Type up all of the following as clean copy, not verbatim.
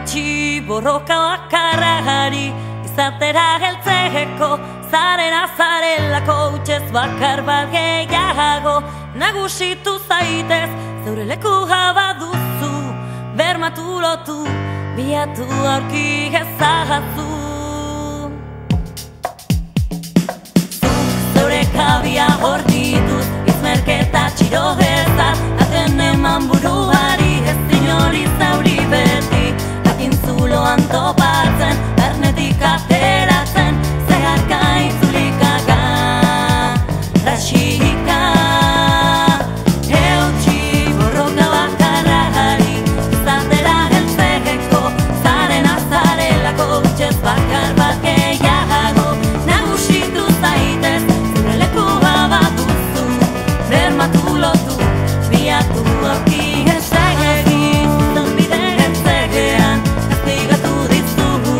Eutsi borroka bakarrari izatera heltzeko, zarena zarelako utxez bakar bat gehiago. Nagusitu zaitez, zeure leku baduzu, bermatu lotu, biatu aurki ezazu. Zeure kabia hor dituz, izmerketa txiro ezaz, aten eman buruari ez inori zauri beti, jakin zuloan topatzen, bernetik ateratzen, zeharka itzulikaga, rasika. Eutsi borroka bakarrari, izatera heltzeko, zarena zarelako utxez bakar bat gehiago. Nagusitu zaitez, zure leku baduzu, bermatu lotu, biatu aurki esegin, zonbide etzegean, kastigatu dizugu,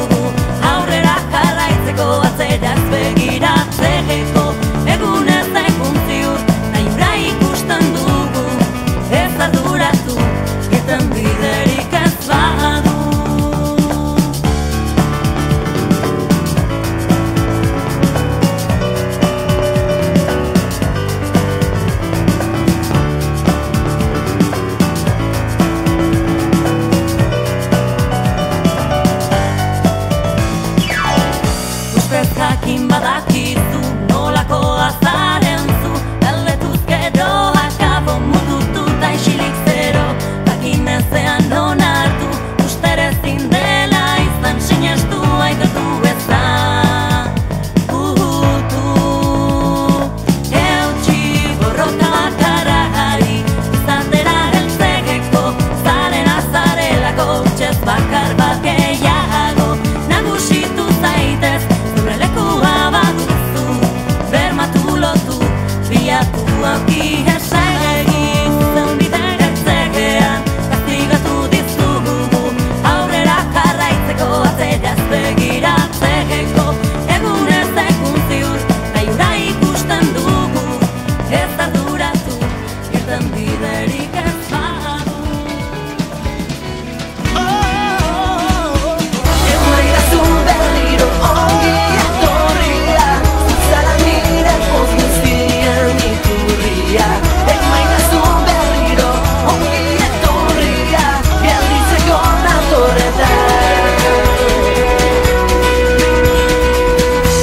aurrera jarraitzeko, atzera ez begiratzeko, egunez egun ziur, nahi ura ikusten dugu, ez arduratu, irten biderik ez badu. Ustez jakin badakizu, nolako azaren zu, galdetuz gero akabo mututu ta isilik zero, jakin ezean onartu, usterezin dela izan sinestu aitortu ezan. Eutsi borroka bakarrari, izatera heltzeko, zarena zarelako utxez bakar bat gehiago. Nagusitu zaitez, zure lekua baduzu, bermatu lotu, biatu aurki esegin, zonbide etzegean, kastigatu dizugu, aurrera jarraitzeko, atzera ez begiratzeko, egunez egun ziur, nahi ura ikusten dugu, ez arduratu, irten biderik ez badu. Emaidazu berriro ongi etorria, zara nire poz guztien iturria. Emaidazu berriro ongi etorria, gelditzeko natorretan.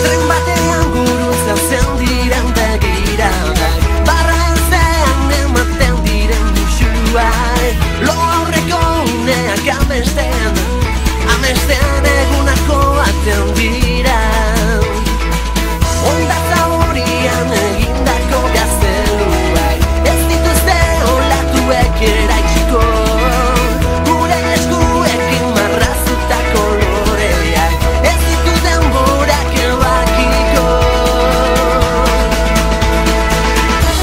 Tren batean gurutza zen diren begiradak, barra erzean ematen diren musuak, lo aurreko uneak amesten egunako aten dira. Hondatza horian egindako gazteluak, ez dituzte olatuek eraitsiko, gure eskuekin marrazutako loreak, ez ditu denborak ebakiko.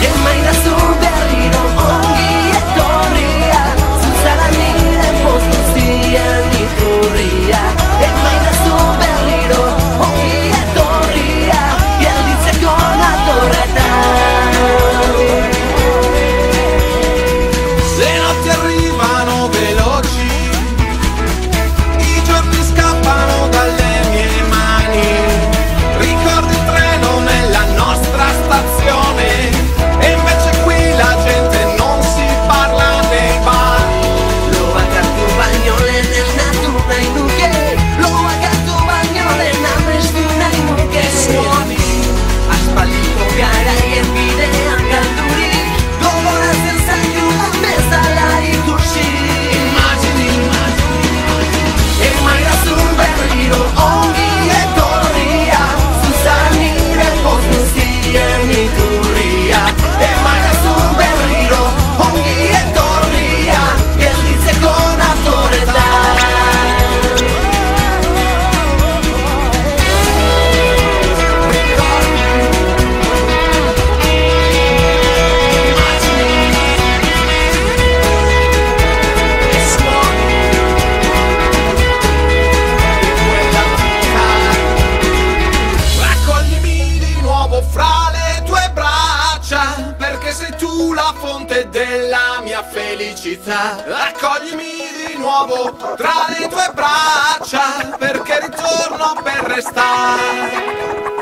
Emaidazu berriro ongi etorria, zuzara nire poz guztien iturria. Emaidazu berriro ongi etorria, gelditzeko natorretan. Le notti arrivano veloci, i giorni scappano dalle mie mani, ricordo il treno nella nostra stazione, e invece qui la gente non si parla nei bar. Lo agartu baino lehen esnatu nahi nuke, lo agartu baino lehen amestu nahi nuke. Suoni, aspaldiko garaien bidean galdurik, gogoratzen zaitula bezala ikusi. Emaidazu berriro ongi etorria, zuzara nire poz guztien iturria. Emaidazu berriro ongi etorria, gelditzeko natorretan. Raccoglimi di nuovo fra le tue braccia, perché sei tu la fonte della mia felicità. Raccoglimi di nuovo nuovo tra le tue braccia, perché ritorno per restare.